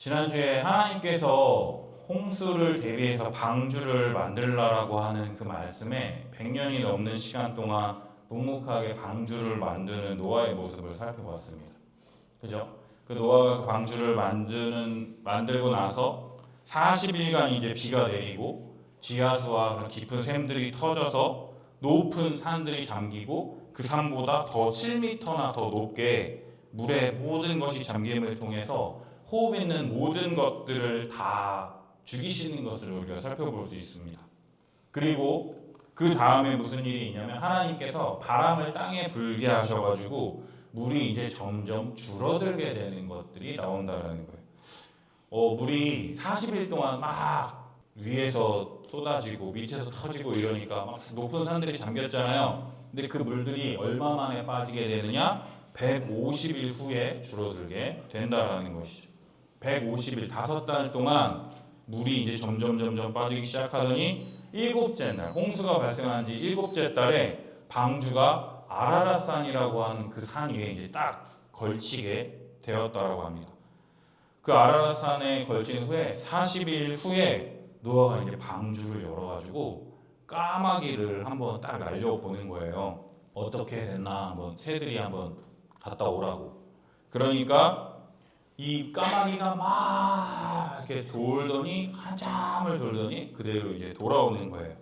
지난주에 하나님께서 홍수를 대비해서 방주를 만들라라고 하는 그 말씀에 100년이 넘는 시간 동안 묵묵하게 방주를 만드는 노아의 모습을 살펴봤습니다. 그죠? 그 노아가 그 방주를 만들고 나서 40일간 이제 비가 내리고 지하수와 그런 깊은 샘들이 터져서 높은 산들이 잠기고 그 산보다 더 7m나 더 높게 물에 모든 것이 잠김을 통해서 호흡 있는 모든 것들을 다 죽이시는 것을 우리가 살펴볼 수 있습니다. 그리고 그 다음에 무슨 일이 있냐면 하나님께서 바람을 땅에 불게 하셔가지고 물이 이제 점점 줄어들게 되는 것들이 나온다는 거예요. 물이 40일 동안 막 위에서 쏟아지고 밑에서 터지고 이러니까 막 높은 산들이 잠겼잖아요. 근데 그 물들이 얼마 만에 빠지게 되느냐? 150일 후에 줄어들게 된다라는 것이죠. 150일, 5달 동안 물이 이제 점점 빠지기 시작하더니 일곱째 날, 홍수가 발생한 지 일곱째 달에 방주가 아라랏산이라고 하는 그 산 위에 이제 딱 걸치게 되었다라고 합니다. 그 아라랏산에 걸친 후에 40일 후에 노아가 이제 방주를 열어가지고 까마귀를 한번 딱 날려보는 거예요. 어떻게 됐나 한번 새들이 한번 갔다 오라고. 그러니까 이 까마귀가 막 이렇게 돌더니 한참을 돌더니 그대로 이제 돌아오는 거예요.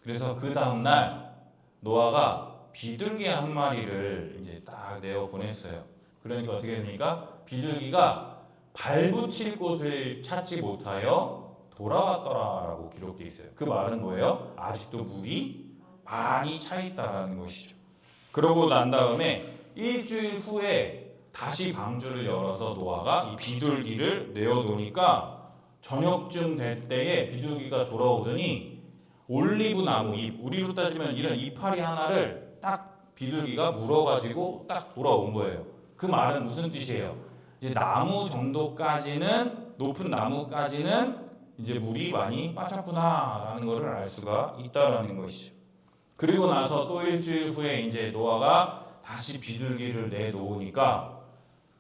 그래서 그 다음날 노아가 비둘기 한 마리를 이제 딱 내어 보냈어요. 그러니까 어떻게 됩니까? 비둘기가 발붙일 곳을 찾지 못하여 돌아왔더라라고 기록되어 있어요. 그 말은 뭐예요? 아직도 물이 많이 차 있다라는 것이죠. 그러고 난 다음에 일주일 후에 다시 방주를 열어서 노아가 이 비둘기를 내어놓으니까 저녁쯤 될 때에 비둘기가 돌아오더니 올리브 나무 잎, 우리로 따지면 이런 이파리 하나를 딱 비둘기가 물어가지고 딱 돌아온 거예요. 그 말은 무슨 뜻이에요? 이제 나무 정도까지는, 높은 나무까지는 이제 물이 많이 빠졌구나라는 것을 알 수가 있다라는 것이죠. 그리고 나서 또 일주일 후에 이제 노아가 다시 비둘기를 내놓으니까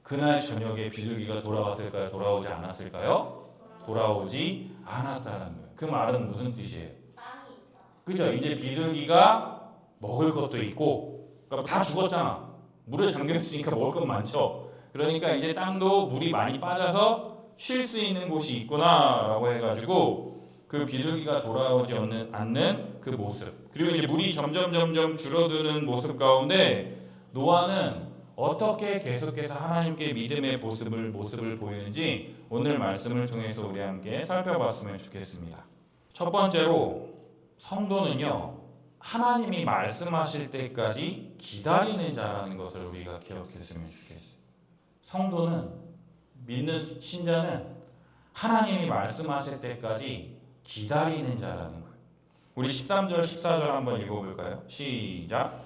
그날 저녁에 비둘기가 돌아왔을까요? 돌아오지 않았을까요? 돌아오지 않았다는 거예요. 그 말은 무슨 뜻이에요? 그죠? 이제 비둘기가 먹을 것도 있고, 그러니까 다 죽었잖아. 물에 잠겨있으니까 먹을 건 많죠. 그러니까 이제 땅도 물이 많이 빠져서 쉴 수 있는 곳이 있구나라고 해가지고 그 비둘기가 돌아오지 않는 그 모습, 그리고 이제 물이 점점 줄어드는 모습 가운데 노아는 어떻게 계속해서 하나님께 믿음의 모습을 보이는지 오늘 말씀을 통해서 우리 함께 살펴봤으면 좋겠습니다. 첫 번째로 성도는요, 하나님이 말씀하실 때까지 기다리는 자라는 것을 우리가 기억했으면 좋겠어요. 성도는, 믿는 신자는 하나님이 말씀하실 때까지 기다리는 자라는 거예요. 우리 13절 14절 한번 읽어볼까요? 시작.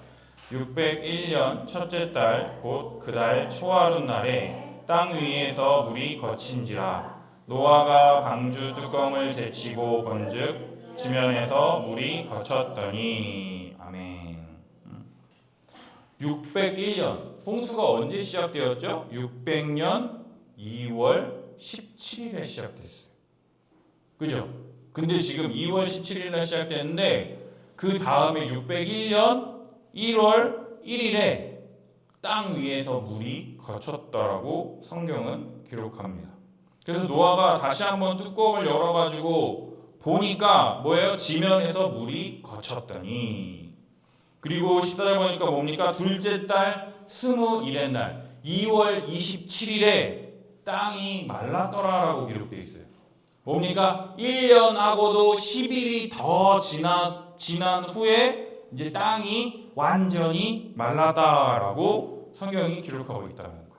601년 첫째 달 곧 그 달 초하룻 날에 땅 위에서 물이 거친지라 노아가 방주 뚜껑을 제치고 본즉 지면에서 물이 거쳤더니. 아멘. 601년, 홍수가 언제 시작되었죠? 600년 2월 17일에 시작됐어요. 그죠? 근데 지금 2월 17일 날 시작됐는데 그 다음에 601년 1월 1일에 땅 위에서 물이 거쳤다라고 성경은 기록합니다. 그래서 노아가 다시 한번 뚜껑을 열어가지고 보니까 뭐예요? 지면에서 물이 거쳤더니. 그리고 14절 보니까 뭡니까? 둘째 달 21의 날 2월 27일에 땅이 말랐더라라고 기록되어 있어요. 뭡니까? 1년하고도 10일이 더 지난 후에 이제 땅이 완전히 말랐다라고 성경이 기록하고 있다는 거예요.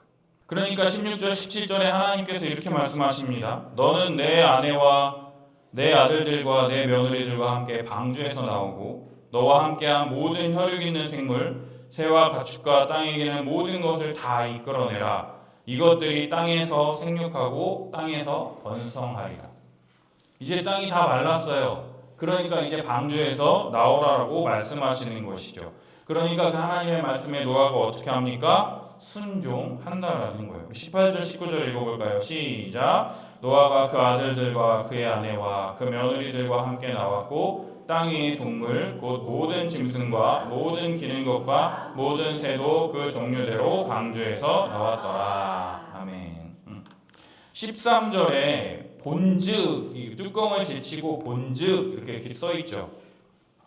그러니까 16절 17절에 하나님께서 이렇게 말씀하십니다. 너는 내 아내와 내 아들들과 내 며느리들과 함께 방주에서 나오고 너와 함께한 모든 혈육 있는 생물 새와 가축과 땅에 기는 모든 것을 다 이끌어내라. 이것들이 땅에서 생육하고 땅에서 번성하리라. 이제 땅이 다 말랐어요. 그러니까 이제 방주에서 나오라고 말씀하시는 것이죠. 그러니까 그 하나님의 말씀에 노아가 어떻게 합니까? 순종한다라는 거예요. 18절 19절 읽어볼까요? 시작. 노아가 그 아들들과 그의 아내와 그 며느리들과 함께 나왔고 땅 위의 동물 곧 모든 짐승과 모든 기는 것과 모든 새도 그 종류대로 방주에서 나왔더라. 아멘. 13절에 본즉, 이 뚜껑을 제치고 본즉 이렇게 써 있죠.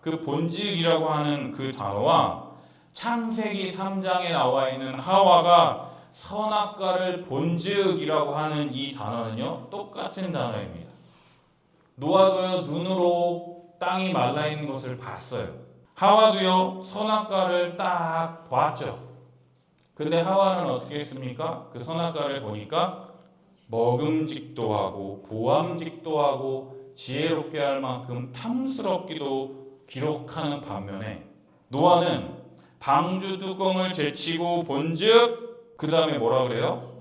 그 본즉이라고 하는 그 단어와 창세기 3장에 나와 있는 하와가 선악과를 본즉이라고 하는 이 단어는요, 똑같은 단어입니다. 노아도요, 눈으로 땅이 말라 있는 것을 봤어요. 하와도요, 선악과를 딱 봤죠. 근데 하와는 어떻게 했습니까? 그 선악과를 보니까 먹음직도 하고 보암직도 하고 지혜롭게 할 만큼 탐스럽기도 기록하는 반면에 노아는 방주 뚜껑을 제치고 본즉 그 다음에 뭐라 그래요?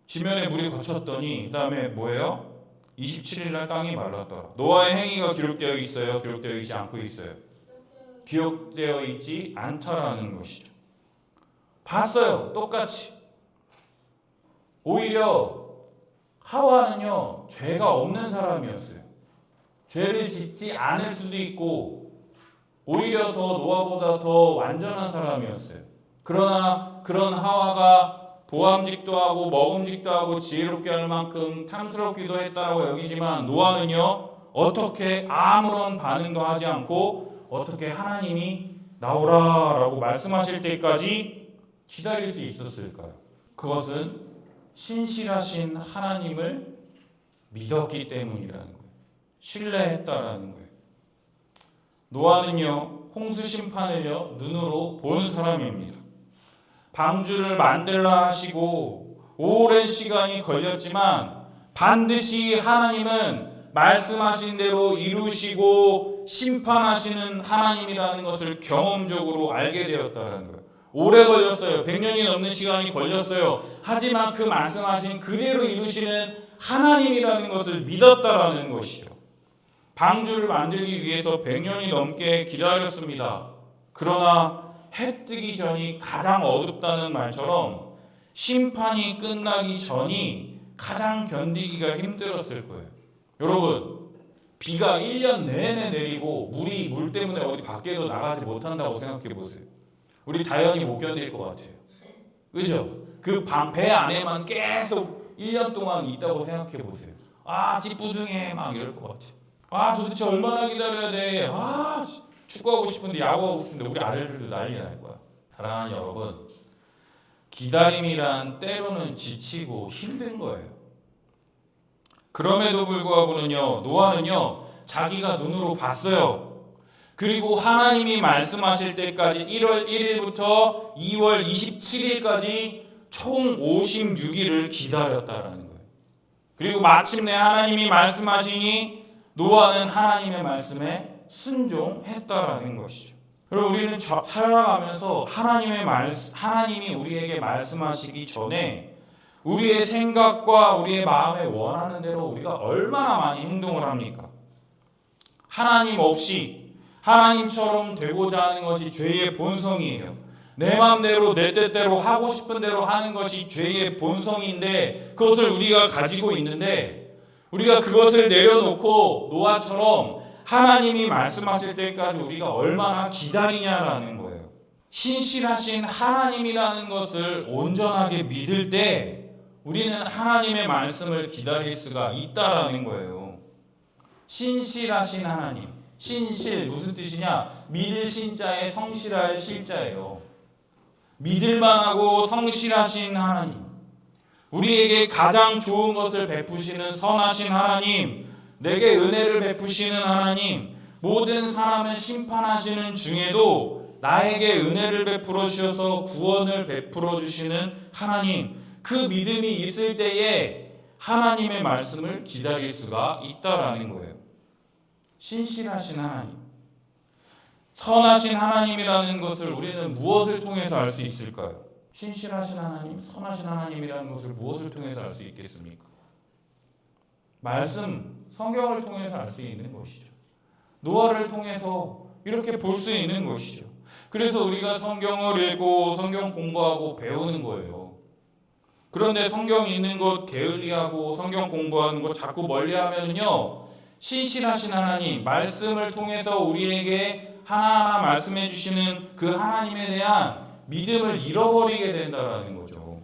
지면에 물이 거쳤더니 그 다음에 뭐예요? 27일 날 땅이 말랐더라. 노아의 행위가 기록되어 있어요? 기록되어 있지 않고 있어요? 기록되어 있지 않다라는 것이죠. 봤어요. 똑같이. 오히려 하와는요, 죄가 없는 사람이었어요. 죄를 짓지 않을 수도 있고 오히려 더 노아보다 더 완전한 사람이었어요. 그러나 그런 하와가 보암직도 하고 먹음직도 하고 지혜롭게 할 만큼 탐스럽기도 했다라고 여기지만 노아는요, 어떻게 아무런 반응도 하지 않고 어떻게 하나님이 나오라라고 말씀하실 때까지 기다릴 수 있었을까요? 그것은 신실하신 하나님을 믿었기 때문이라는 거예요. 신뢰했다라는 거예요. 노아는요, 홍수 심판을요, 눈으로 본 사람입니다. 방주를 만들라 하시고 오랜 시간이 걸렸지만 반드시 하나님은 말씀하신 대로 이루시고 심판하시는 하나님이라는 것을 경험적으로 알게 되었다는 거예요. 오래 걸렸어요. 100년이 넘는 시간이 걸렸어요. 하지만 그 말씀하신 그대로 이루시는 하나님이라는 것을 믿었다라는 것이죠. 방주를 만들기 위해서 100년이 넘게 기다렸습니다. 그러나 해 뜨기 전이 가장 어둡다는 말처럼 심판이 끝나기 전이 가장 견디기가 힘들었을 거예요. 여러분, 비가 1년 내내 내리고 물 때문에 어디 밖에도 나가지 못한다고 생각해 보세요. 우리 다연히 못 견딜 것 같아요. 그죠? 그 배 안에만 계속 1년 동안 있다고 생각해 보세요. 아, 찌뿌둥해 막 이럴 것 같아요. 아, 도대체 얼마나 기다려야 돼? 아, 축구하고 싶은데 야구하고 싶은데 우리 아들들도 난리 날 거야. 사랑하는 여러분, 기다림이란 때로는 지치고 힘든 거예요. 그럼에도 불구하고는요, 노아는요, 자기가 눈으로 봤어요. 그리고 하나님이 말씀하실 때까지 1월 1일부터 2월 27일까지 총 56일을 기다렸다라는 거예요. 그리고 마침내 하나님이 말씀하시니 노아는 하나님의 말씀에 순종했다라는 것이죠. 그리고 우리는 살아가면서 하나님이 우리에게 말씀하시기 전에 우리의 생각과 우리의 마음에 원하는 대로 우리가 얼마나 많이 행동을 합니까? 하나님 없이 하나님처럼 되고자 하는 것이 죄의 본성이에요. 내 마음대로 내 뜻대로 하고 싶은 대로 하는 것이 죄의 본성인데 그것을 우리가 가지고 있는데 우리가 그것을 내려놓고 노아처럼 하나님이 말씀하실 때까지 우리가 얼마나 기다리냐라는 거예요. 신실하신 하나님이라는 것을 온전하게 믿을 때 우리는 하나님의 말씀을 기다릴 수가 있다라는 거예요. 신실하신 하나님. 신실 무슨 뜻이냐? 믿을 신자에 성실할 실자예요. 믿을만하고 성실하신 하나님. 우리에게 가장 좋은 것을 베푸시는 선하신 하나님. 내게 은혜를 베푸시는 하나님, 모든 사람을 심판하시는 중에도 나에게 은혜를 베풀어 주셔서 구원을 베풀어 주시는 하나님, 그 믿음이 있을 때에 하나님의 말씀을 기다릴 수가 있다라는 거예요. 신실하신 하나님, 선하신 하나님이라는 것을 우리는 무엇을 통해서 알 수 있을까요? 신실하신 하나님, 선하신 하나님이라는 것을 무엇을 통해서 알 수 있겠습니까? 말씀, 성경을 통해서 알 수 있는 것이죠. 노아를 통해서 이렇게 볼 수 있는 것이죠. 그래서 우리가 성경을 읽고 성경 공부하고 배우는 거예요. 그런데 성경 읽는 것 게을리하고 성경 공부하는 것 자꾸 멀리하면요, 신실하신 하나님 말씀을 통해서 우리에게 하나하나 말씀해 주시는 그 하나님에 대한 믿음을 잃어버리게 된다라는 거죠.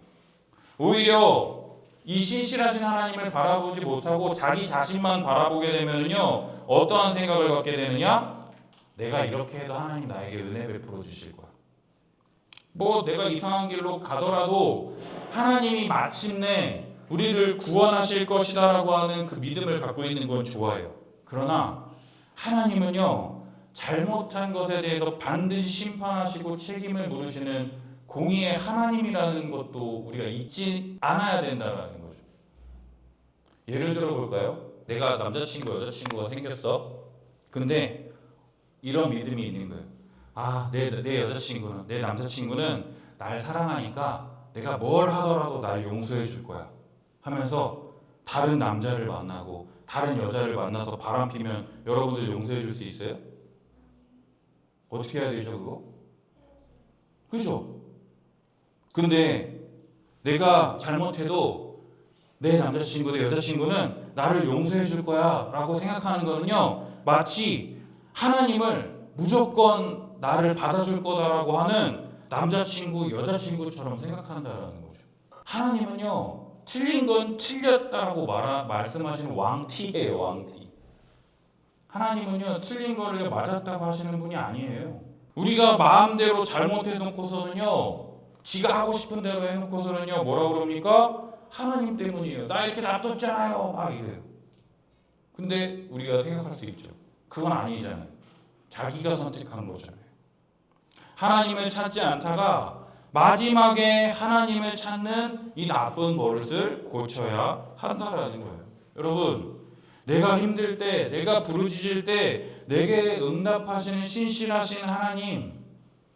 오히려 이 신실하신 하나님을 바라보지 못하고 자기 자신만 바라보게 되면요, 어떠한 생각을 갖게 되느냐? 내가 이렇게 해도 하나님 나에게 은혜 베풀어 주실 거야. 뭐 내가 이상한 길로 가더라도 하나님이 마침내 우리를 구원하실 것이다라고 하는 그 믿음을 갖고 있는 건 좋아요. 그러나 하나님은요, 잘못한 것에 대해서 반드시 심판하시고 책임을 물으시는 공의의 하나님이라는 것도 우리가 잊지 않아야 된다는 거죠. 예를 들어 볼까요? 내가 남자친구, 여자친구가 생겼어. 근데 이런 믿음이 있는 거예요. 아, 내 여자친구는, 내 남자친구는 날 사랑하니까 내가 뭘 하더라도 날 용서해 줄 거야 하면서 다른 남자를 만나고 다른 여자를 만나서 바람 피면 여러분들 용서해 줄 수 있어요? 어떻게 해야 되죠, 그거? 그죠? 근데 내가 잘못해도 내 남자친구, 내 여자친구는 나를 용서해 줄 거야 라고 생각하는 거는요, 마치 하나님을 무조건 나를 받아줄 거다라고 하는 남자친구, 여자친구처럼 생각한다라는 거죠. 하나님은요, 틀린 건 틀렸다라고 말씀하시는 왕티예요, 왕티. 하나님은요, 틀린 거를 맞았다고 하시는 분이 아니에요. 우리가 마음대로 잘못해놓고서는요, 지가 하고 싶은 대로 해놓고서는요, 뭐라 그럽니까? 하나님 때문이에요. 나 이렇게 놔뒀잖아요. 막 이래요. 근데 우리가 생각할 수 있죠. 그건 아니잖아요. 자기가 선택한 거잖아요. 하나님을 찾지 않다가 마지막에 하나님을 찾는 이 나쁜 버릇을 고쳐야 한다라는 거예요. 여러분, 내가 힘들 때, 내가 부르짖을 때 내게 응답하시는 신실하신 하나님,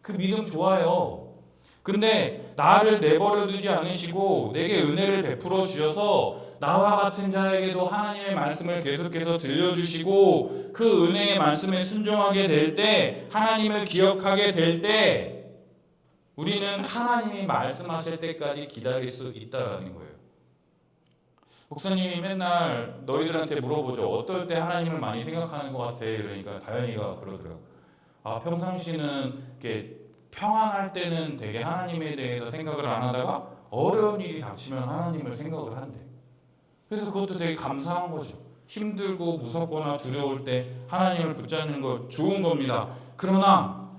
그 믿음 좋아요. 근데 나를 내버려 두지 않으시고 내게 은혜를 베풀어 주셔서 나와 같은 자에게도 하나님의 말씀을 계속해서 들려주시고 그 은혜의 말씀에 순종하게 될 때, 하나님을 기억하게 될 때, 우리는 하나님이 말씀하실 때까지 기다릴 수 있다라는 거예요. 목사님이 맨날 너희들한테 물어보죠. 어떨 때 하나님을 많이 생각하는 것 같아? 그러니까 다현이가 그러더라고요. 아, 평상시는 이렇게 평안할 때는 되게 하나님에 대해서 생각을 안 하다가 어려운 일이 닥치면 하나님을 생각을 한대. 그래서 그것도 되게 감사한 거죠. 힘들고 무섭거나 두려울 때 하나님을 붙잡는 거 좋은 겁니다. 그러나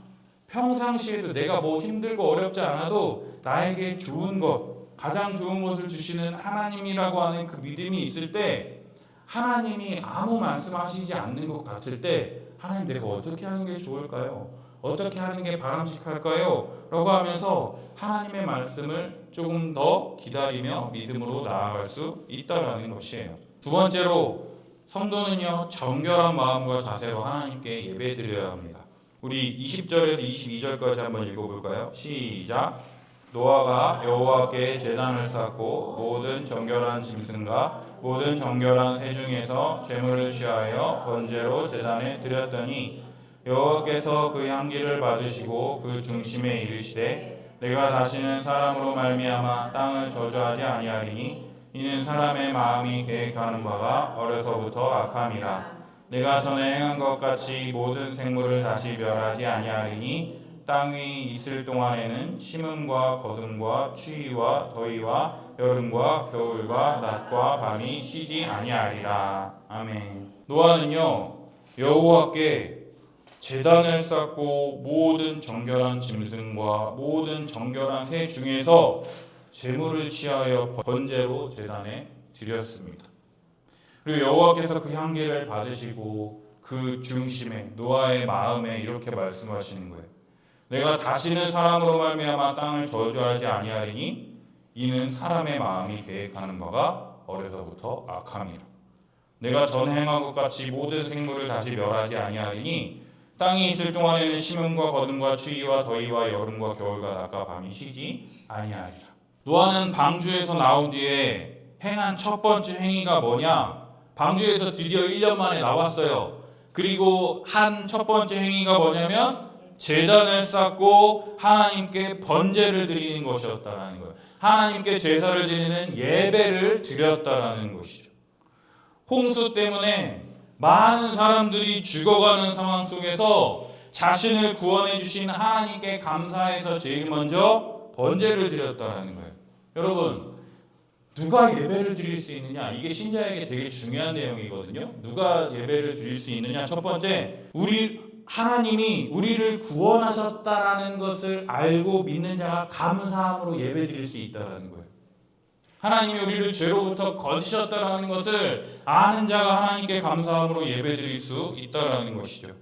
평상시에도 내가 뭐 힘들고 어렵지 않아도 나에게 좋은 것, 가장 좋은 것을 주시는 하나님이라고 하는 그 믿음이 있을 때, 하나님이 아무 말씀하시지 않는 것 같을 때 하나님, 내가 어떻게 하는 게 좋을까요? 어떻게 하는 게 바람직할까요? 라고 하면서 하나님의 말씀을 조금 더 기다리며 믿음으로 나아갈 수 있다는 것이에요. 두 번째로, 성도는요, 정결한 마음과 자세로 하나님께 예배드려야 합니다. 우리 20절에서 22절까지 한번 읽어볼까요? 시작. 노아가 여호와께 제단을 쌓고 모든 정결한 짐승과 모든 정결한 새 중에서 제물을 취하여 번제로 제단에 드렸더니 여호와께서 그 향기를 받으시고 그 중심에 이르시되 내가 다시는 사람으로 말미암아 땅을 저주하지 아니하리니 이는 사람의 마음이 계획하는 바가 어려서부터 악함이라. 내가 전에 행한 것 같이 모든 생물을 다시 멸하지 아니하리니 땅 위 있을 동안에는 심음과 거둠과 추위와 더위와 여름과 겨울과 낮과 밤이 쉬지 아니하리라. 아멘. 노아는요, 여호와께 제단을 쌓고 모든 정결한 짐승과 모든 정결한 새 중에서 제물을 취하여 번제로 제단에 드렸습니다. 그리고 여호와께서 그 향기를 받으시고 그 중심에, 노아의 마음에 이렇게 말씀하시는 거예요. 내가 다시는 사람으로 말미암아 땅을 저주하지 아니하리니 이는 사람의 마음이 계획하는 바가 어려서부터 악함이라. 내가 전에 행한 것 같이 모든 생물을 다시 멸하지 아니하리니 땅이 있을 동안에는 심음과 거둠과 추위와 더위와 여름과 겨울과 낮과 밤이 쉬지 아니하리라. 노아는 방주에서 나온 뒤에 행한 첫 번째 행위가 뭐냐? 방주에서 드디어 1년 만에 나왔어요. 그리고 한 첫 번째 행위가 뭐냐면 제단을 쌓고 하나님께 번제를 드리는 것이었다라는 거예요. 하나님께 제사를 드리는 예배를 드렸다라는 것이죠. 홍수 때문에 많은 사람들이 죽어가는 상황 속에서 자신을 구원해 주신 하나님께 감사해서 제일 먼저 번제를 드렸다라는 거예요. 여러분, 누가 예배를 드릴 수 있느냐? 이게 신자에게 되게 중요한 내용이거든요. 누가 예배를 드릴 수 있느냐? 첫 번째, 하나님이 우리를 구원하셨다라는 것을 알고 믿는 자가 감사함으로 예배 드릴 수 있다라는 거예요. 하나님이 우리를 죄로부터 건지셨다라는 것을 아는 자가 하나님께 감사함으로 예배 드릴 수 있다라는 것이죠.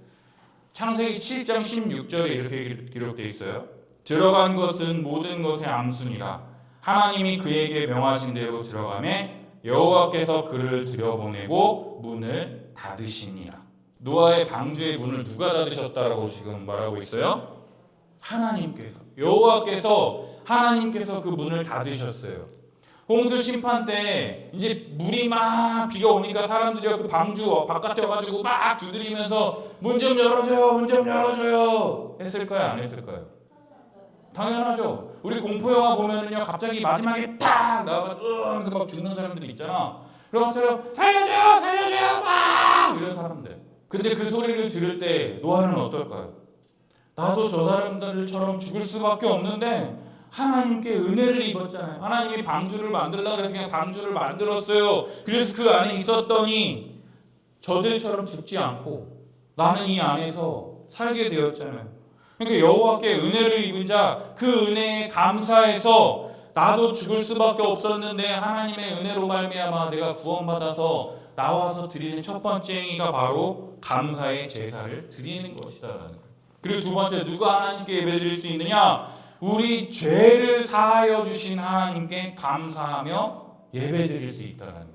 창세기 7장 16절에 이렇게 기록되어 있어요. 들어간 것은 모든 것의 암순이라 하나님이 그에게 명하신 대로 들어가매 여호와께서 그를 들여보내고 문을 닫으시니라. 노아의 방주의 문을 누가 닫으셨다라고 지금 말하고 있어요? 하나님께서. 여호와께서 하나님께서 그 문을 닫으셨어요. 홍수 심판 때 이제 물이 막 비가 오니까 사람들이 그 방주 바깥에 와가지고 막 두드리면서 문 좀 열어줘요, 문 좀 열어줘요 했을까요? 안 했을까요? 당연하죠. 우리 공포영화 보면은요, 갑자기 마지막에 딱 나와가지고 막 죽는 사람들이 있잖아. 그런 것처럼 살려줘요, 살려줘요, 막 이런 사람들. 근데 그 소리를 들을 때 노아는 어떨까요? 나도 저 사람들처럼 죽을 수밖에 없는데 하나님께 은혜를 입었잖아요. 하나님이 방주를 만들려고 해서 그냥 방주를 만들었어요. 그래서 그 안에 있었더니 저들처럼 죽지 않고 나는 이 안에서 살게 되었잖아요. 그러니까 여호와께 은혜를 입은 자, 그 은혜에 감사해서 나도 죽을 수밖에 없었는데 하나님의 은혜로 말미암아 내가 구원받아서 나와서 드리는 첫 번째 행위가 바로 감사의 제사를 드리는 것이다라는 거예요. 그리고 두 번째, 누가 하나님께 예배드릴 수 있느냐? 우리 죄를 사하여 주신 하나님께 감사하며 예배드릴 수 있다는 거예요.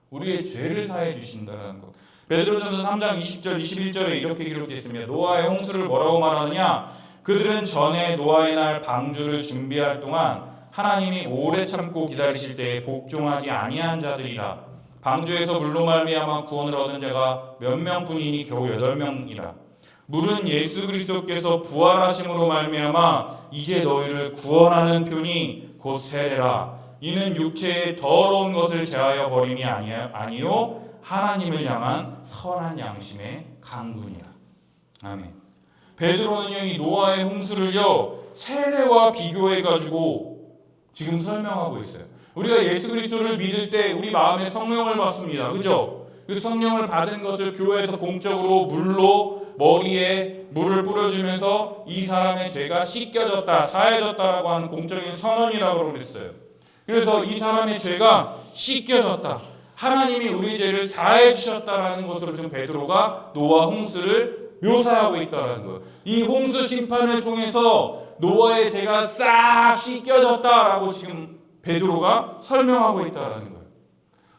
우리의 죄를 사해 주신다는 것. 베드로전서 3장 20절 21절에 이렇게 기록되어 있습니다. 노아의 홍수를 뭐라고 말하느냐? 그들은 전에 노아의 날 방주를 준비할 동안 하나님이 오래 참고 기다리실 때에 복종하지 아니한 자들이라. 방주에서 물로 말미암아 구원을 얻은 자가 몇 명뿐이니 겨우 8명이라. 물은 예수 그리스도께서 부활하심으로 말미암아 이제 너희를 구원하는 편이 곧 세례라. 이는 육체의 더러운 것을 제하여 버림이 아니요 하나님을 향한 선한 양심의 강군이라. 아멘. 베드로는요, 이 노아의 홍수를요 세례와 비교해 가지고 지금 설명하고 있어요. 우리가 예수 그리스도를 믿을 때 우리 마음에 성령을 받습니다. 그죠? 그 성령을 받은 것을 교회에서 공적으로 물로 머리에 물을 뿌려주면서 이 사람의 죄가 씻겨졌다, 사해졌다라고 하는 공적인 선언이라고 그랬어요. 그래서 이 사람의 죄가 씻겨졌다, 하나님이 우리 죄를 사해 주셨다라는 것으로 지금 베드로가 노아 홍수를 묘사하고 있다는 거예요. 이 홍수 심판을 통해서 노아의 죄가 싹 씻겨졌다라고 지금 베드로가 설명하고 있다는 거예요.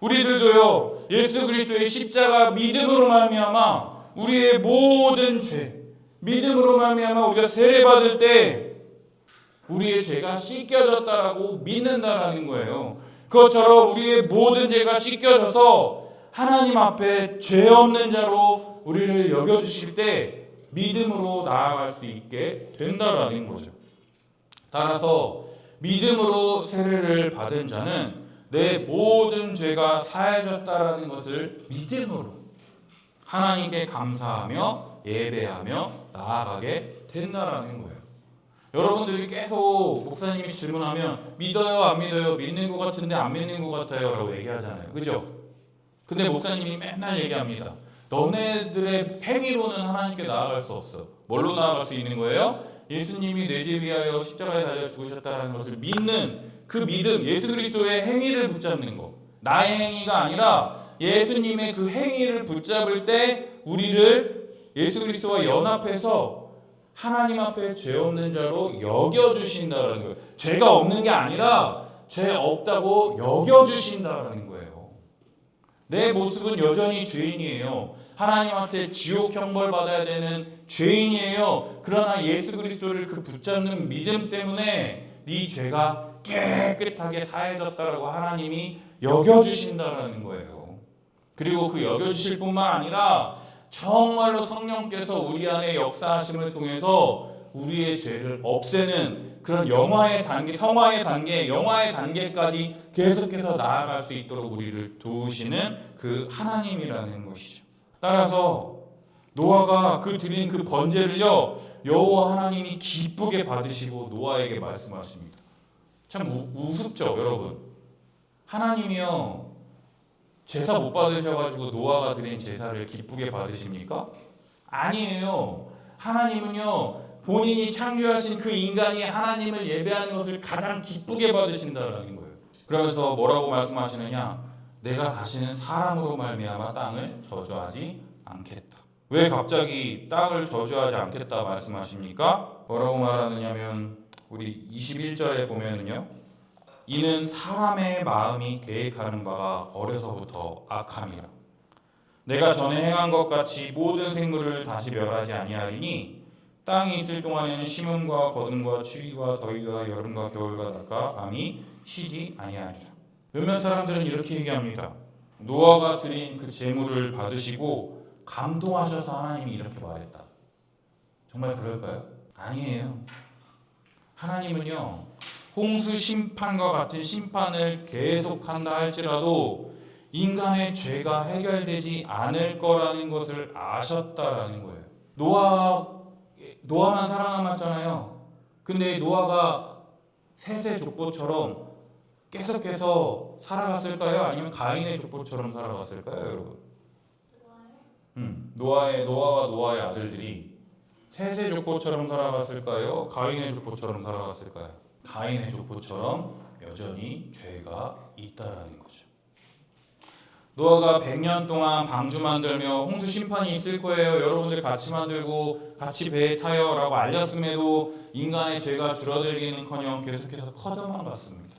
우리들도요, 예수 그리스도의 십자가 믿음으로 말미암아 우리의 모든 죄, 믿음으로 말미암아 우리가 세례받을 때 우리의 죄가 씻겨졌다라고 믿는다라는 거예요. 그것처럼 우리의 모든 죄가 씻겨져서 하나님 앞에 죄 없는 자로 우리를 여겨주실 때 믿음으로 나아갈 수 있게 된다라는 거죠. 따라서 믿음으로 세례를 받은 자는 내 모든 죄가 사해졌다라는 것을 믿음으로 하나님께 감사하며 예배하며 나아가게 된다라는 거예요. 여러분들이 계속 목사님이 질문하면 믿어요, 안 믿어요, 믿는 것 같은데 안 믿는 것 같아요 라고 얘기하잖아요. 그죠? 근데 목사님이 맨날 얘기합니다. 너네들의 행위로는 하나님께 나아갈 수 없어. 뭘로 나아갈 수 있는 거예요? 예수님이 내 죄 위하여 십자가에 달려 죽으셨다는 것을 믿는 그 믿음, 예수 그리스도의 행위를 붙잡는 거. 나의 행위가 아니라 예수님의 그 행위를 붙잡을 때 우리를 예수 그리스도와 연합해서 하나님 앞에 죄 없는 자로 여겨주신다는 거예요. 죄가 없는 게 아니라 죄 없다고 여겨주신다는 거예요. 내 모습은 여전히 죄인이에요. 하나님한테 지옥 형벌 받아야 되는 죄인이에요. 그러나 예수 그리스도를 그 붙잡는 믿음 때문에 네 죄가 깨끗하게 사해졌다라고 하나님이 여겨주신다는 거예요. 그리고 그 여겨주실 뿐만 아니라 정말로 성령께서 우리 안에 역사하심을 통해서 우리의 죄를 없애는 그런 영화의 단계, 성화의 단계, 영화의 단계까지 계속해서 나아갈 수 있도록 우리를 도우시는 그 하나님이라는 것이죠. 따라서 노아가 드린 그 번제를요, 여호와 하나님이 기쁘게 받으시고 노아에게 말씀하십니다. 참 우습죠, 여러분. 하나님이요, 제사 못 받으셔가지고 노아가 드린 제사를 기쁘게 받으십니까? 아니에요. 하나님은요, 본인이 창조하신 그 인간이 하나님을 예배하는 것을 가장 기쁘게 받으신다라는 거예요. 그러면서 뭐라고 말씀하시느냐? 내가 다시는 사람으로 말미암아 땅을 저주하지 않겠다. 왜 갑자기 땅을 저주하지 않겠다 말씀하십니까? 뭐라고 말하느냐면 우리 21절에 보면은요, 이는 사람의 마음이 계획하는 바가 어려서부터 악함이라. 내가 전에 행한 것 같이 모든 생물을 다시 멸하지 아니하리니 땅이 있을 동안에는 심음과 거둠과 추위와 더위와 여름과 겨울과 낮과 밤이 쉬지 아니하리라. 몇몇 사람들은 이렇게 얘기합니다. 노아가 드린 그 제물을 받으시고 감동하셔서 하나님이 이렇게 말했다. 정말 그럴까요? 아니에요. 하나님은요, 홍수 심판과 같은 심판을 계속한다 할지라도 인간의 죄가 해결되지 않을 거라는 것을 아셨다라는 거예요. 노아만 살아남았잖아요. 근데 노아가 셋의 족보처럼 계속해서 살아갔을까요? 아니면 가인의 족보처럼 살아갔을까요, 여러분? 노아와 노아의 아들들이 셋의 족보처럼 살아갔을까요? 가인의 족보처럼 살아갔을까요? 가인의 족보처럼 여전히 죄가 있다라는 거죠. 노아가 100년 동안 방주 만들며 홍수 심판이 있을 거예요, 여러분들 같이 만들고 같이 배에 타요 라고 알렸음에도 인간의 죄가 줄어들기는커녕 계속해서 커져만 갔습니다.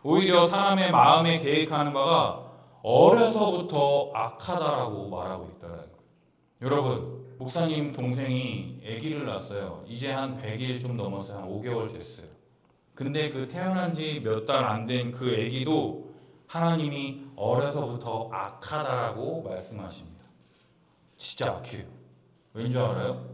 오히려 사람의 마음에 계획하는 바가 어려서부터 악하다라고 말하고 있다는 거예요. 여러분, 목사님 동생이 아기를 낳았어요. 이제 한 100일 좀 넘어서 한 5개월 됐어요. 근데 그 태어난 지 몇 달 안 된 그 아기도 하나님이 어려서부터 악하다라고 말씀하십니다. 진짜 악해요. 왠지 알아요?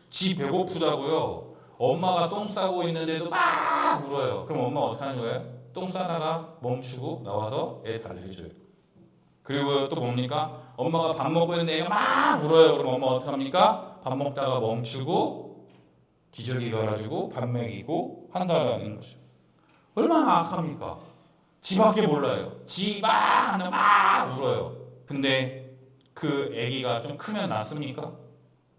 지 배고프다고요. 엄마가 똥 싸고 있는데도 막 울어요. 그럼 엄마가 어떻게 하는 거예요? 똥 싸다가 멈추고 나와서 애 달래줘요. 그리고 또 뭡니까? 엄마가 밥 먹고 있는데 애가 막 울어요. 그럼 엄마가 어떻게 합니까? 밥 먹다가 멈추고 기저귀 갈아주고 밥 먹이고 한다라는 거죠. 얼마나 악합니까? 지밖에 몰라요. 지 막 울어요. 근데 그 아기가 좀 크면 낫습니까?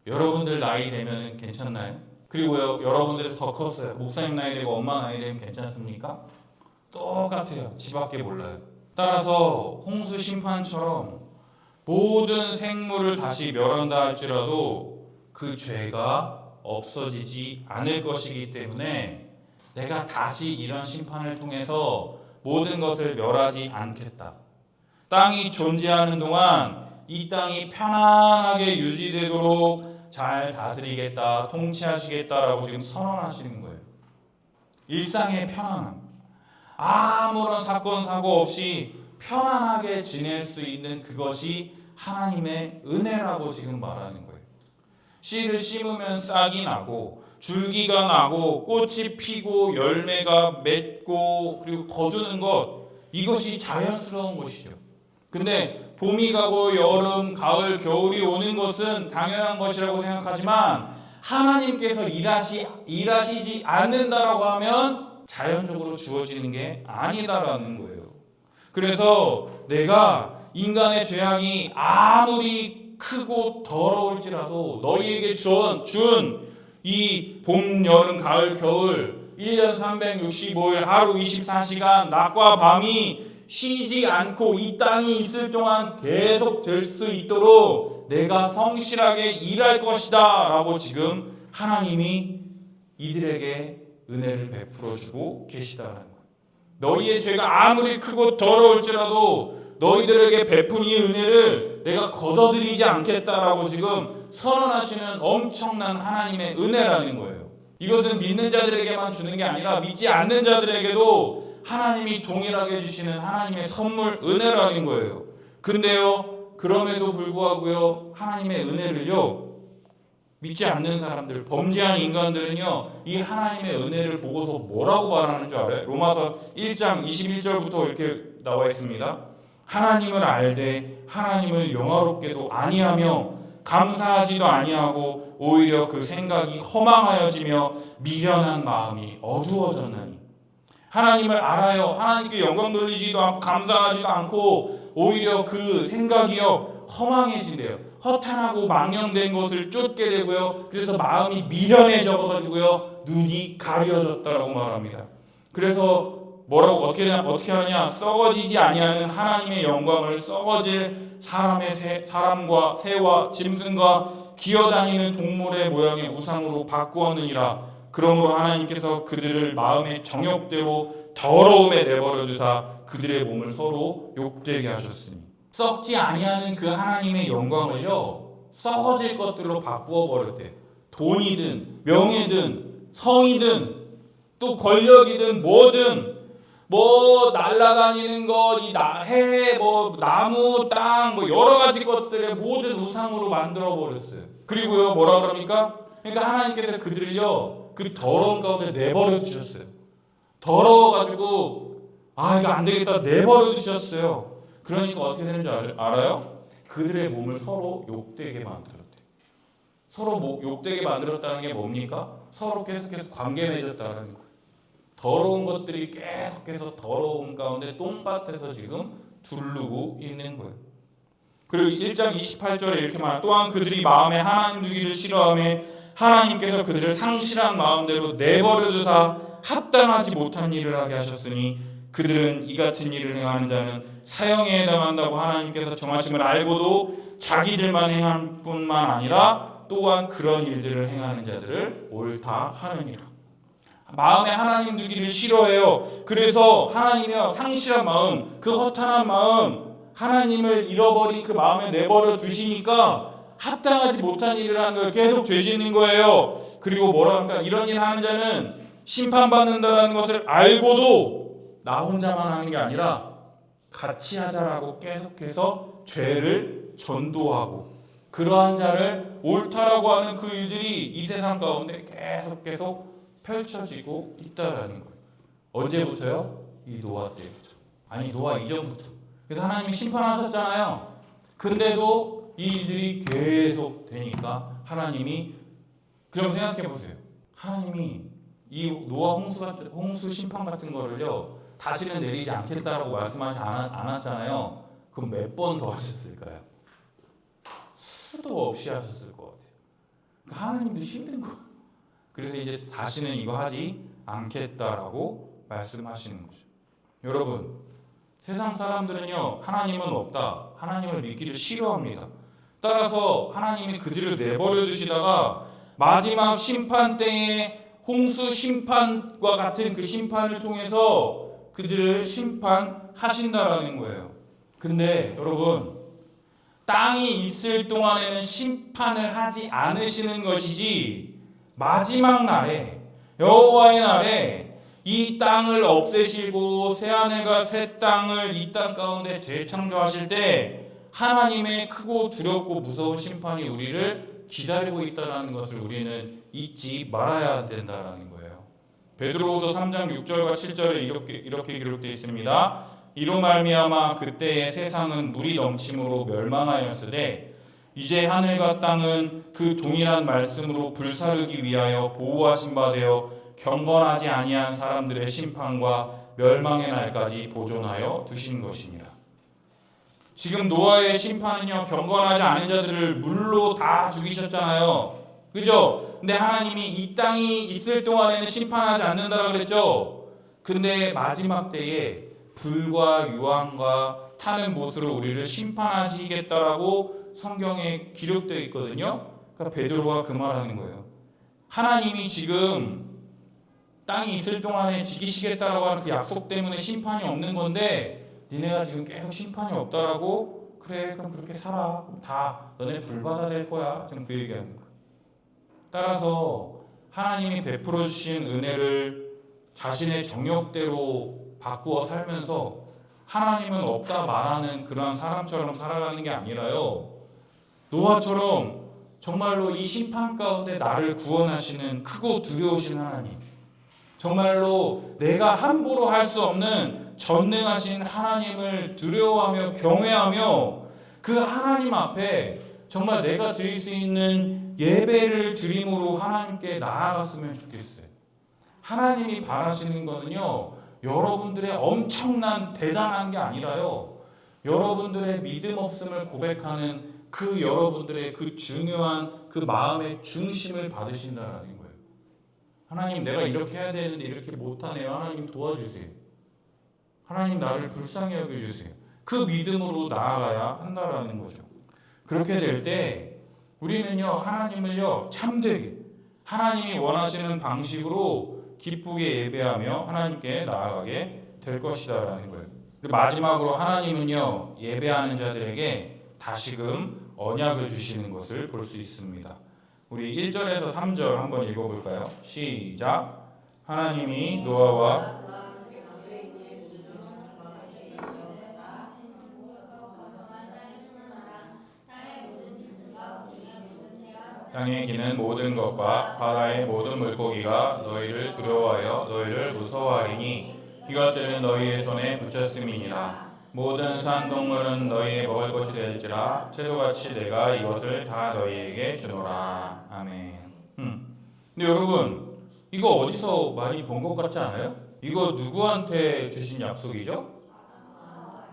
여러분들 나이 되면 괜찮나요? 그리고요, 여러분들이 더 컸어요. 목사님 나이 되고 엄마 나이 되면 괜찮습니까? 똑같아요. 지밖에 몰라요. 따라서 홍수 심판처럼 모든 생물을 다시 멸한다 할지라도 그 죄가 없어지지 않을 것이기 때문에 내가 다시 이런 심판을 통해서 모든 것을 멸하지 않겠다. 땅이 존재하는 동안 이 땅이 편안하게 유지되도록 잘 다스리겠다, 통치하시겠다라고 지금 선언하시는 거예요. 일상의 편안함. 아무런 사건, 사고 없이 편안하게 지낼 수 있는 그것이 하나님의 은혜라고 지금 말하는 거예요. 씨를 심으면 싹이 나고 줄기가 나고 꽃이 피고 열매가 맺고 그리고 거두는 것, 이것이 자연스러운 것이죠. 근데 봄이 가고 여름, 가을, 겨울이 오는 것은 당연한 것이라고 생각하지만 하나님께서 일하시지 않는다라고 하면 자연적으로 주어지는 게 아니다라는 거예요. 그래서 내가 인간의 죄악이 아무리 크고 더러울지라도 너희에게 준 이 봄, 여름, 가을, 겨울 1년 365일 하루 24시간 낮과 밤이 쉬지 않고 이 땅이 있을 동안 계속 될 수 있도록 내가 성실하게 일할 것이다 라고 지금 하나님이 이들에게 은혜를 베풀어 주고 계시다는 거예요. 너희의 죄가 아무리 크고 더러울지라도 너희들에게 베푼 이 은혜를 내가 걷어들이지 않겠다라고 지금 선언하시는 엄청난 하나님의 은혜라는 거예요. 이것은 믿는 자들에게만 주는 게 아니라 믿지 않는 자들에게도 하나님이 동일하게 주시는 하나님의 선물, 은혜라는 거예요. 근데요, 그럼에도 불구하고요, 하나님의 은혜를요, 믿지 않는 사람들, 범죄한 인간들은요, 이 하나님의 은혜를 보고서 뭐라고 말하는 줄 알아요? 로마서 1장 21절부터 이렇게 나와 있습니다. 하나님을 알되 하나님을 영화롭게도 아니하며 감사하지도 아니하고 오히려 그 생각이 허망하여지며 미련한 마음이 어두워졌나니. 하나님을 알아요. 하나님께 영광 돌리지도 않고 감사하지도 않고 오히려 그 생각이요 허망해진대요. 허탄하고 망령된 것을 쫓게 되고요. 그래서 마음이 미련해져 가지고요 눈이 가려졌다라고 말합니다. 그래서 뭐라고 어떻게 하느냐? 썩어지지 아니하는 하나님의 영광을 썩어질 사람과 새와 짐승과 기어다니는 동물의 모양의 우상으로 바꾸었느니라. 그러므로 하나님께서 그들을 마음의 정욕대로 더러움에 내버려 두사 그들의 몸을 서로 욕되게 하셨으니. 썩지 아니하는 그 하나님의 영광을요 썩어질 것들로 바꾸어 버렸대요. 돈이든 명예든 성이든 또 권력이든 뭐든 뭐 날아다니는 것, 해, 뭐 나무, 땅, 뭐 여러 가지 것들의 모든 우상으로 만들어 버렸어요. 그리고요 뭐라 그럽니까? 그러니까 하나님께서 그들을요 그 더러운 가운데 내버려 두셨어요. 더러워가지고 이거 안 되겠다 내버려 두셨어요. 그러니까 어떻게 되는 줄 알아요? 그들의 몸을 서로 욕되게 만들었대요. 서로 욕되게 만들었다는 게 뭡니까? 서로 계속해서 관계 맺었다는 거예요. 더러운 것들이 계속해서 더러운 가운데 똥밭에서 지금 두르고 있는 거예요. 그리고 1장 28절에 이렇게 말해요. 또한 그들이 마음에 하나님 두기를 싫어하며 하나님께서 그들을 상실한 마음대로 내버려 두사 합당하지 못한 일을 하게 하셨으니 그들은 이 같은 일을 행하는 자는 사형에 해당한다고 하나님께서 정하심을 알고도 자기들만 행할 뿐만 아니라 또한 그런 일들을 행하는 자들을 옳다 하느니라. 마음에 하나님 두기를 싫어해요. 그래서 하나님의 상실한 마음, 그 허탄한 마음, 하나님을 잃어버린 그 마음에 내버려 두시니까 합당하지 못한 일을 하는 거예요. 계속 죄 짓는 거예요. 그리고 뭐라 합니까? 이런 일 하는 자는 심판받는다는 것을 알고도 나 혼자만 하는 게 아니라 같이 하자라고 계속해서 죄를 전도하고 그러한 자를 옳다라고 하는 그 일들이 이 세상 가운데 계속 펼쳐지고 있다라는 거예요. 언제부터요? 이 노아 때부터. 아니 노아 이전부터. 그래서 하나님이 심판하셨잖아요. 근데도 이 일들이 계속 되니까 하나님이 그럼 생각해 보세요. 하나님이 이 노아 홍수 심판 같은 거를요 다시는 내리지 않겠다라고 말씀하지 않았잖아요. 그럼 몇 번 더 하셨을까요? 수도 없이 하셨을 것 같아요. 그러니까 하나님도 힘든 거예요. 그래서 이제 다시는 이거 하지 않겠다라고 말씀하시는 거죠. 여러분, 세상 사람들은요 하나님은 없다, 하나님을 믿기를 싫어합니다. 따라서 하나님이 그들을 내버려 두시다가 마지막 심판 때에 홍수 심판과 같은 그 심판을 통해서 그들을 심판하신다라는 거예요. 근데 여러분, 땅이 있을 동안에는 심판을 하지 않으시는 것이지 마지막 날에 여호와의 날에 이 땅을 없애시고 새하늘과 새 땅을 이 땅 가운데 재창조하실 때 하나님의 크고 두렵고 무서운 심판이 우리를 기다리고 있다는 것을 우리는 잊지 말아야 된다는 거예요. 베드로후서 3장 6절과 7절에 이렇게 기록되어 있습니다. 이로 말미암아 그때의 세상은 물이 넘침으로 멸망하였으되 이제 하늘과 땅은 그 동일한 말씀으로 불사르기 위하여 보호하신 바 되어 경건하지 아니한 사람들의 심판과 멸망의 날까지 보존하여 두신 것이니라. 지금 노아의 심판은요 경건하지 않은 자들을 물로 다 죽이셨잖아요. 그죠? 근데 하나님이 이 땅이 있을 동안에는 심판하지 않는다고 그랬죠. 근데 마지막 때에 불과 유황과 타는 못으로 우리를 심판하시겠다라고 성경에 기록되어 있거든요. 그러니까 베드로가 그 말하는 거예요. 하나님이 지금 땅이 있을 동안에 지키시겠다라고 하는 그 약속 때문에 심판이 없는 건데 니네가 지금 계속 심판이 없다라고 그래 그럼 그렇게 살아. 그럼 다 너네 불바다 될 거야. 지금 그 얘기하는 거예요. 따라서 하나님이 베풀어 주신 은혜를 자신의 정욕대로 바꾸어 살면서 하나님은 없다 말하는 그러한 사람처럼 살아가는 게 아니라요. 노아처럼 정말로 이 심판 가운데 나를 구원하시는 크고 두려우신 하나님, 정말로 내가 함부로 할 수 없는 전능하신 하나님을 두려워하며 경외하며 그 하나님 앞에 정말 내가 드릴 수 있는 예배를 드림으로 하나님께 나아갔으면 좋겠어요. 하나님이 바라시는 거는요, 여러분들의 엄청난 대단한 게 아니라요, 여러분들의 믿음 없음을 고백하는 그 여러분들의 그 중요한 그 마음의 중심을 받으신다는 거예요. 하나님, 내가 이렇게 해야 되는데 이렇게 못하네요. 하나님 도와주세요. 하나님, 나를 불쌍히 여겨주세요. 그 믿음으로 나아가야 한다라는 거죠. 그렇게 될 때 우리는요, 하나님을요, 참되게 하나님이 원하시는 방식으로 기쁘게 예배하며 하나님께 나아가게 될 것이다라는 거예요. 그리고 마지막으로 하나님은요, 예배하는 자들에게 다시금 언약을 주시는 것을 볼 수 있습니다. 우리 1절에서 3절 한번 읽어볼까요? 시작. 하나님이 노아와 땅에 기는 모든 것과 바다의 모든 물고기가 너희를 두려워하여 너희를 무서워하리니 이것들은 너희의 손에 붙였음이니라. 모든 산 동물은 너희의 먹을 것이 될지라 채소같이 내가 이것을 다 너희에게 주노라. 아멘. 근데 여러분, 이거 어디서 많이 본 것 같지 않아요? 이거 누구한테 주신 약속이죠?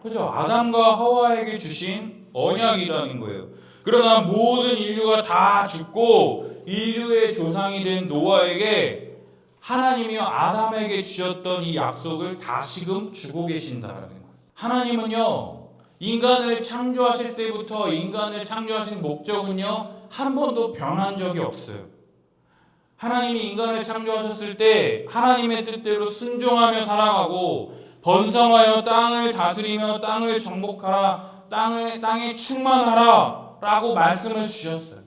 그죠? 아담과 하와에게 주신 언약이라는 거예요. 그러나 모든 인류가 다 죽고 인류의 조상이 된 노아에게 하나님이 아담에게 주셨던 이 약속을 다시금 주고 계신다는 거예요. 하나님은요, 인간을 창조하실 때부터 인간을 창조하신 목적은요, 한 번도 변한 적이 없어요. 하나님이 인간을 창조하셨을 때 하나님의 뜻대로 순종하며 살아가고 번성하여 땅을 다스리며 땅을 정복하라, 땅에 충만하라 라고 말씀을 주셨어요.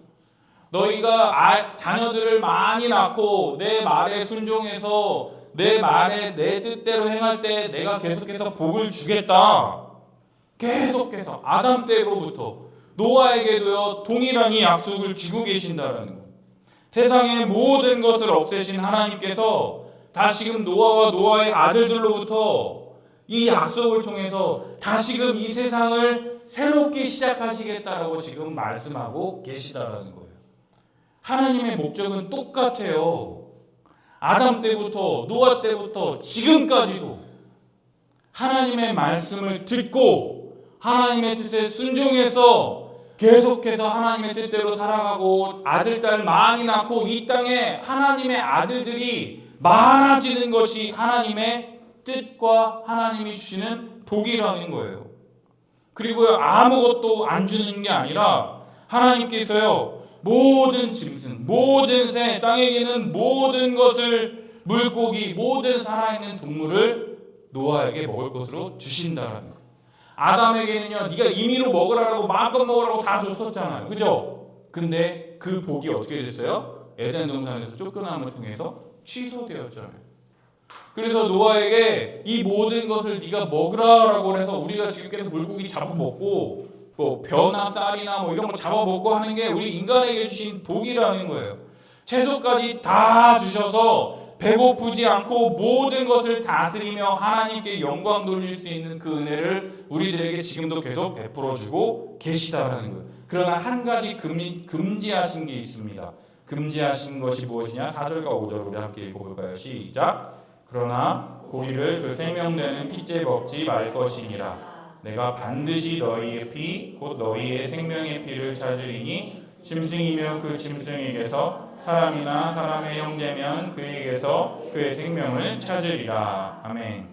너희가 자녀들을 많이 낳고 내 말에 순종해서 내 말에 내 뜻대로 행할 때 내가 계속해서 복을 주겠다. 계속해서 아담 때로부터 노아에게도요, 동일한 이 약속을 주고 계신다라는 거예요. 세상의 모든 것을 없애신 하나님께서 다시금 노아와 노아의 아들들로부터 이 약속을 통해서 다시금 이 세상을 새롭게 시작하시겠다라고 지금 말씀하고 계시다라는 거예요. 하나님의 목적은 똑같아요. 아담 때부터 노아 때부터 지금까지도 하나님의 말씀을 듣고 하나님의 뜻에 순종해서 계속해서 하나님의 뜻대로 살아가고 아들, 딸 많이 낳고 이 땅에 하나님의 아들들이 많아지는 것이 하나님의 뜻과 하나님이 주시는 복이라는 거예요. 그리고 아무것도 안 주는 게 아니라 하나님께서요, 모든 짐승, 모든 새, 땅에 있는 모든 것을, 물고기, 모든 살아있는 동물을 노아에게 먹을 것으로 주신다라는 거예요. 아담에게는요, 네가 임의로 먹으라고 마음껏 먹으라고 다 줬었잖아요. 그죠? 근데 그 복이 어떻게 됐어요? 에덴 동산에서 쫓겨남을 통해서 취소되었잖아요. 그래서 노아에게 이 모든 것을 네가 먹으라라고 해서 우리가 지금 계속 물고기 잡아먹고 뭐 벼나 쌀이나 뭐 이런 거 잡아먹고 하는 게 우리 인간에게 주신 복이라는 거예요. 채소까지 다 주셔서 배고프지 않고 모든 것을 다스리며 하나님께 영광 돌릴 수 있는 그 은혜를 우리들에게 지금도 계속 베풀어주고 계시다라는 거예요. 그러나 한 가지 금지하신 게 있습니다. 금지하신 것이 무엇이냐? 4절과 5절 우리 함께 읽어볼까요? 시작. 그러나 고기를 그 생명되는 핏째 먹지 말 것이니라. 내가 반드시 너희의 피 곧 너희의 생명의 피를 찾으리니 짐승이면 그 짐승에게서 사람이나 사람의 형제면 그에게서 그의 생명을 찾으리라. 아멘.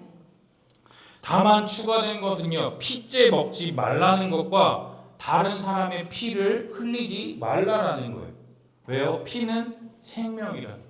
다만 추가된 것은요, 핏째 먹지 말라는 것과 다른 사람의 피를 흘리지 말라라는 거예요. 왜요? 피는 생명이라.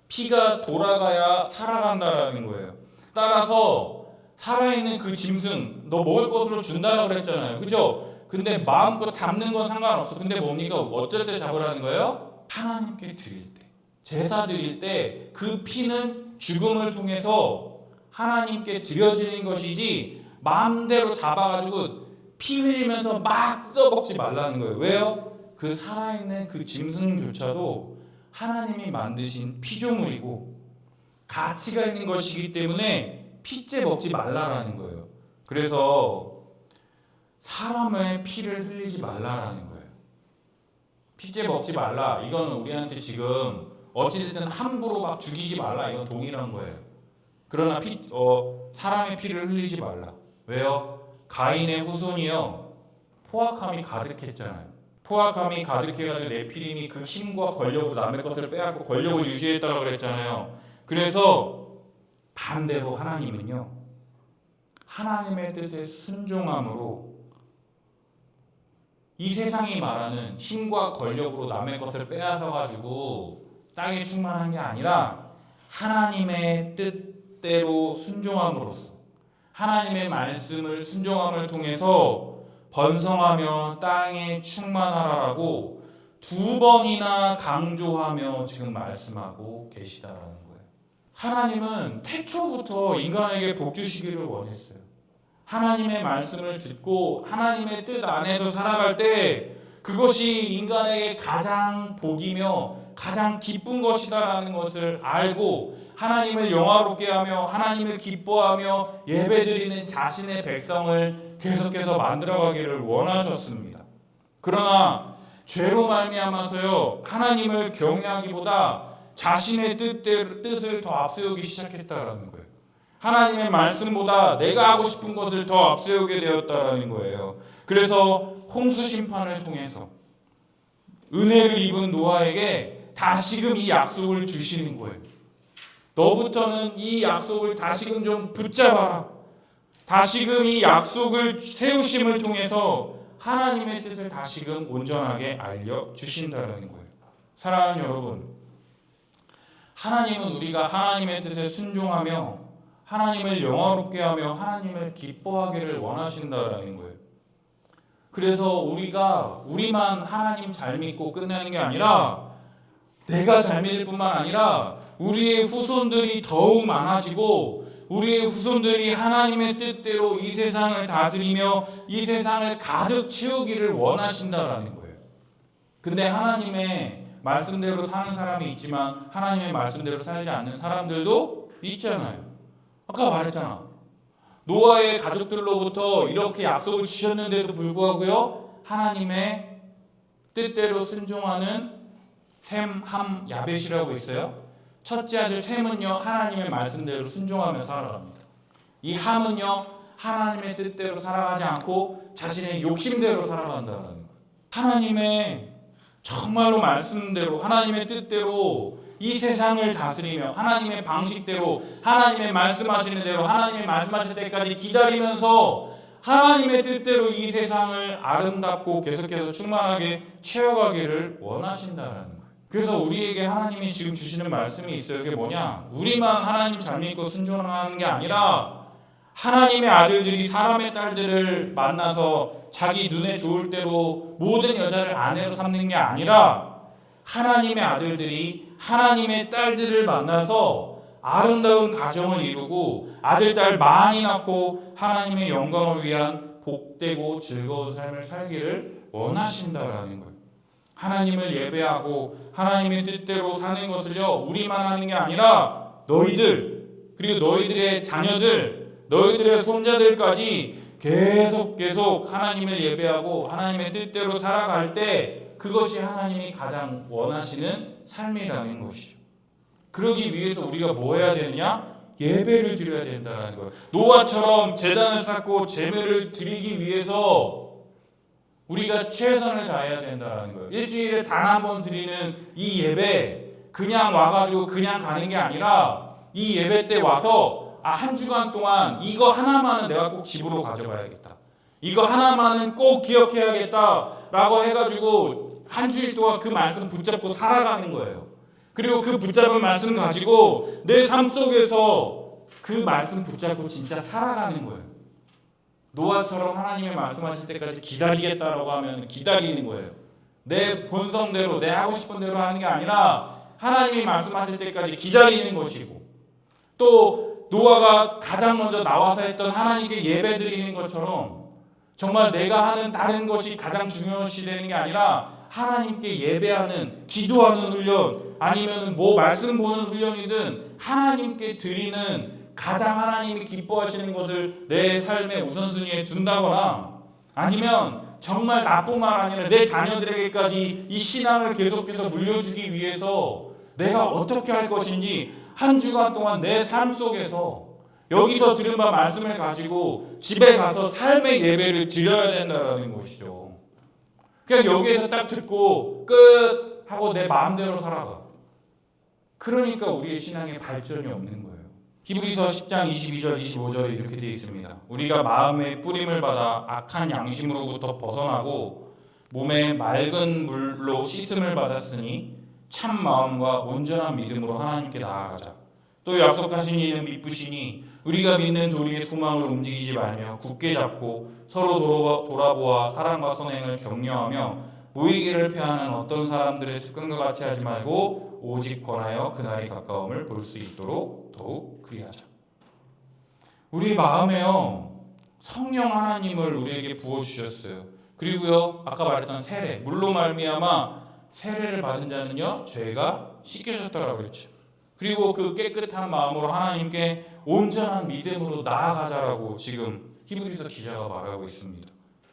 피가 돌아가야 살아간다라는 거예요. 따라서 살아있는 그 짐승 너 먹을 것으로 준다라고 그랬잖아요. 그죠? 근데 마음껏 잡는 건 상관없어. 근데 뭡니까? 어쩔 때 잡으라는 거예요? 하나님께 드릴 때, 제사 드릴 때 그 피는 죽음을 통해서 하나님께 드려지는 것이지 마음대로 잡아가지고 피 흘리면서 막 뜯어먹지 말라는 거예요. 왜요? 그 살아있는 그 짐승조차도 하나님이 만드신 피조물이고 가치가 있는 것이기 때문에 피째 먹지 말라라는 거예요. 그래서 사람의 피를 흘리지 말라라는 거예요. 피째 먹지 말라. 이거는 우리한테 지금 어찌됐든 함부로 막 죽이지 말라. 이건 동일한 거예요. 그러나 사람의 피를 흘리지 말라. 왜요? 가인의 후손이요. 포악함이 가득했잖아요. 포악함이 가득해가지고 네피림이 그 힘과 권력으로 남의 것을 빼앗고 권력을 유지했다고 그랬잖아요. 그래서 반대로 하나님은요. 하나님의 뜻에 순종함으로 이 세상이 말하는 힘과 권력으로 남의 것을 빼앗아가지고 땅에 충만한 게 아니라 하나님의 뜻대로 순종함으로써 하나님의 말씀을 순종함을 통해서 번성하며 땅에 충만하라라고 2번이나 강조하며 지금 말씀하고 계시다라는 거예요. 하나님은 태초부터 인간에게 복 주시기를 원했어요. 하나님의 말씀을 듣고 하나님의 뜻 안에서 살아갈 때 그것이 인간에게 가장 복이며 가장 기쁜 것이다라는 것을 알고 하나님을 영화롭게 하며 하나님을 기뻐하며 예배드리는 자신의 백성을 계속해서 만들어가기를 원하셨습니다. 그러나 죄로 말미암아서요 하나님을 경외하기보다 자신의 뜻을 더 앞세우기 시작했다라는 거예요. 하나님의 말씀보다 내가 하고 싶은 것을 더 앞세우게 되었다라는 거예요. 그래서 홍수 심판을 통해서 은혜를 입은 노아에게 다시금 이 약속을 주시는 거예요. 너부터는 이 약속을 다시금 좀 붙잡아라. 다시금 이 약속을 세우심을 통해서 하나님의 뜻을 다시금 온전하게 알려주신다는 거예요. 사랑하는 여러분, 하나님은 우리가 하나님의 뜻에 순종하며 하나님을 영화롭게 하며 하나님을 기뻐하기를 원하신다라는 거예요. 그래서 우리만 하나님 잘 믿고 끝내는 게 아니라 내가 잘 믿을 뿐만 아니라 우리의 후손들이 더욱 많아지고 우리의 후손들이 하나님의 뜻대로 이 세상을 다스리며 이 세상을 가득 채우기를 원하신다라는 거예요. 근데 하나님의 말씀대로 사는 사람이 있지만 하나님의 말씀대로 살지 않는 사람들도 있잖아요. 아까 말했잖아. 노아의 가족들로부터 이렇게 약속을 주셨는데도 불구하고요 하나님의 뜻대로 순종하는 셈, 함, 야벳이라고 있어요. 첫째 아들 셈은요 하나님의 말씀대로 순종하며 살아갑니다. 이 함은요 하나님의 뜻대로 살아가지 않고 자신의 욕심대로 살아간다는 거예요. 하나님의 정말로 말씀대로 하나님의 뜻대로 이 세상을 다스리며 하나님의 방식대로 하나님의 말씀하시는 대로 하나님의 말씀하실 때까지 기다리면서 하나님의 뜻대로 이 세상을 아름답고 계속해서 충만하게 채워가기를 원하신다는 거예요. 그래서 우리에게 하나님이 지금 주시는 말씀이 있어요. 그게 뭐냐? 우리만 하나님 잘 믿고 순종하는 게 아니라 하나님의 아들들이 사람의 딸들을 만나서 자기 눈에 좋을 대로 모든 여자를 아내로 삼는 게 아니라 하나님의 아들들이 하나님의 딸들을 만나서 아름다운 가정을 이루고 아들, 딸 많이 낳고 하나님의 영광을 위한 복되고 즐거운 삶을 살기를 원하신다라는 거예요. 하나님을 예배하고 하나님의 뜻대로 사는 것을요 우리만 하는 게 아니라 너희들 그리고 너희들의 자녀들 너희들의 손자들까지 계속 하나님을 예배하고 하나님의 뜻대로 살아갈 때 그것이 하나님이 가장 원하시는 삶이라는 것이죠. 그러기 위해서 우리가 뭐 해야 되느냐? 예배를 드려야 된다는 거예요. 노아처럼 제단을 쌓고 제물을 드리기 위해서 우리가 최선을 다해야 된다는 거예요. 일주일에 단 한 번 드리는 이 예배 그냥 와가지고 그냥 가는 게 아니라 이 예배 때 와서 한 주간 동안 이거 하나만은 내가 꼭 집으로 가져가야겠다. 이거 하나만은 꼭 기억해야겠다라고 해가지고 한 주일 동안 그 말씀 붙잡고 살아가는 거예요. 그리고 그 붙잡은 말씀 가지고 내 삶 속에서 그 말씀 붙잡고 진짜 살아가는 거예요. 노아처럼 하나님의 말씀하실 때까지 기다리겠다라고 하면 기다리는 거예요. 내 본성대로 내 하고 싶은 대로 하는 게 아니라 하나님이 말씀하실 때까지 기다리는 것이고 또 노아가 가장 먼저 나와서 했던 하나님께 예배드리는 것처럼 정말 내가 하는 다른 것이 가장 중요시 되는 게 아니라 하나님께 예배하는, 기도하는 훈련, 아니면 뭐 말씀 보는 훈련이든 하나님께 드리는 가장 하나님이 기뻐하시는 것을 내 삶의 우선순위에 둔다거나, 아니면 정말 나뿐만 아니라 내 자녀들에게까지 이 신앙을 계속해서 물려주기 위해서 내가 어떻게 할 것인지 한 주간 동안 내 삶 속에서 여기서 들은 바 말씀을 가지고 집에 가서 삶의 예배를 드려야 된다는 것이죠. 그냥 여기에서 딱 듣고 끝 하고 내 마음대로 살아가. 그러니까 우리의 신앙에 발전이 없는 거예요. 히브리서 10장 22절 25절에 이렇게 되어 있습니다. 우리가 마음의 뿌림을 받아 악한 양심으로부터 벗어나고 몸에 맑은 물로 씻음을 받았으니 참 마음과 온전한 믿음으로 하나님께 나아가자. 또 약속하신 이는 미쁘시니 우리가 믿는 도리의 소망을 움직이지 말며 굳게 잡고 서로 돌아보아 사랑과 선행을 격려하며 모이기를 패하는 어떤 사람들의 습관과 같이 하지 말고 오직 권하여 그날이 가까움을 볼 수 있도록 더욱 그리하자. 우리 마음에요, 성령 하나님을 우리에게 부어주셨어요. 그리고요, 아까 말했던 세례, 물로 말미암아 세례를 받은 자는요 죄가 씻겨졌다라고 그랬죠. 그리고 그 깨끗한 마음으로 하나님께 온전한 믿음으로 나아가자라고 지금 히브리서 기자가 말하고 있습니다.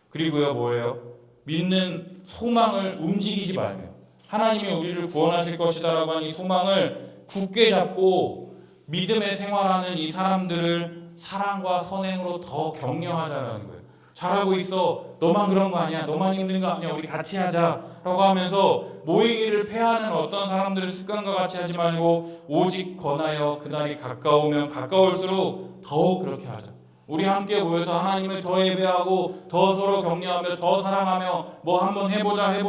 그리고요 뭐예요? 믿는 소망을 움직이지 말며 하나님이 우리를 구원하실 것이다라고 하는 이 소망을 굳게 잡고 믿음의 생활하는 이 사람들을 사랑과 선행으로 더 격려하자라는 거예요. 잘하고 있어. 너만 그런 거 아니야. 너만 힘든 거 아니야. 우리 같이 하자라고 하면서 모이기를 패하는 어떤 사람들의 습관과 같이 하지 말고 오직 권하여 그날이 가까우면 가까울수록 더욱 그렇게 하자. 우리 함께 모여서 하나님을 더 예배하고 더 서로 격려하며 더 사랑하며 뭐 한번 해보자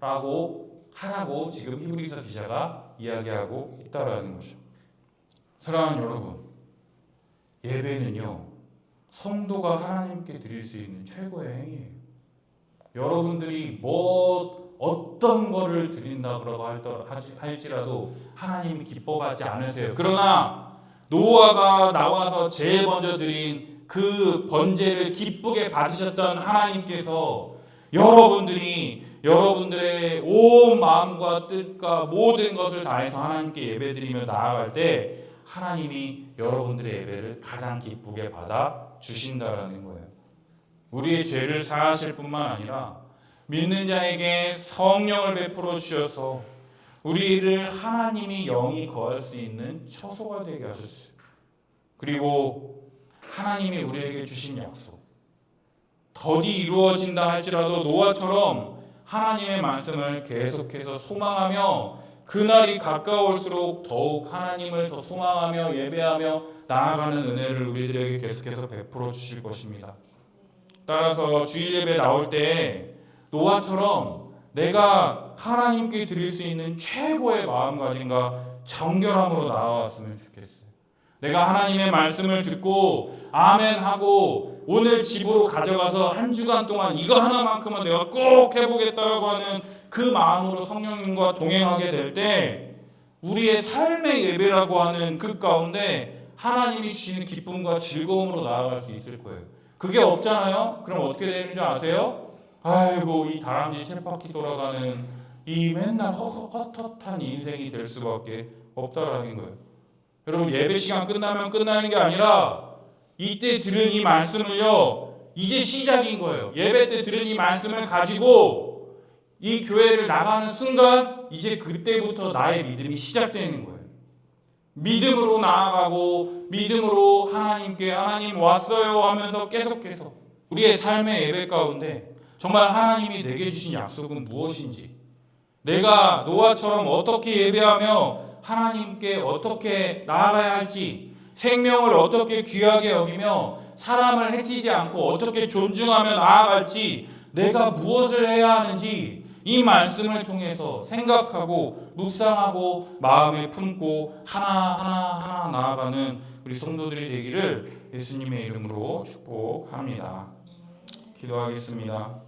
라고 하라고 지금 히브리서 기자가 이야기하고 있다라는 것이죠. 사랑하는 여러분, 예배는요 성도가 하나님께 드릴 수 있는 최고의 행위예요. 여러분들이 어떤 거를 드린다고 할지라도 하나님이 기뻐하지 않으세요. 그러나 노아가 나와서 제일 먼저 드린 그 번제를 기쁘게 받으셨던 하나님께서 여러분들의 온 마음과 뜻과 모든 것을 다해서 하나님께 예배드리며 나아갈 때 하나님이 여러분들의 예배를 가장 기쁘게 받아 주신다라는 거예요. 우리의 죄를 사하실 뿐만 아니라 믿는 자에게 성령을 베풀어 주셔서 우리를 하나님이 영이 거할 수 있는 처소가 되게 하셨어요. 그리고 하나님이 우리에게 주신 약속, 더디 이루어진다 할지라도 노아처럼 하나님의 말씀을 계속해서 소망하며 그날이 가까울수록 더욱 하나님을 더 소망하며 예배하며 나아가는 은혜를 우리들에게 계속해서 베풀어 주실 것입니다. 따라서 주일 예배 나올 때 노아처럼 내가 하나님께 드릴 수 있는 최고의 마음가짐과 정결함으로 나아왔으면 좋겠어요. 내가 하나님의 말씀을 듣고 아멘하고 오늘 집으로 가져가서 한 주간 동안 이거 하나만큼은 내가 꼭 해보겠다라고 하는 그 마음으로 성령님과 동행하게 될 때 우리의 삶의 예배라고 하는 그 가운데 하나님이 주시는 기쁨과 즐거움으로 나아갈 수 있을 거예요. 그게 없잖아요? 그럼 어떻게 되는 줄 아세요? 아이고 이 다람쥐 쳇바퀴 돌아가는 이 맨날 헛헛한 인생이 될 수밖에 없다라는 거예요. 여러분 예배 시간 끝나면 끝나는 게 아니라 이때 들은 이 말씀을요 이제 시작인 거예요. 예배 때 들은 이 말씀을 가지고 이 교회를 나가는 순간 이제 그때부터 나의 믿음이 시작되는 거예요. 믿음으로 나아가고 믿음으로 하나님께 하나님 왔어요 하면서 계속해서 우리의 삶의 예배 가운데 정말 하나님이 내게 주신 약속은 무엇인지, 내가 노아처럼 어떻게 예배하며 하나님께 어떻게 나아가야 할지, 생명을 어떻게 귀하게 여기며 사람을 해치지 않고 어떻게 존중하며 나아갈지, 내가 무엇을 해야 하는지 이 말씀을 통해서 생각하고 묵상하고 마음에 품고 하나하나 나아가는 우리 성도들이 되기를 예수님의 이름으로 축복합니다. 기도하겠습니다.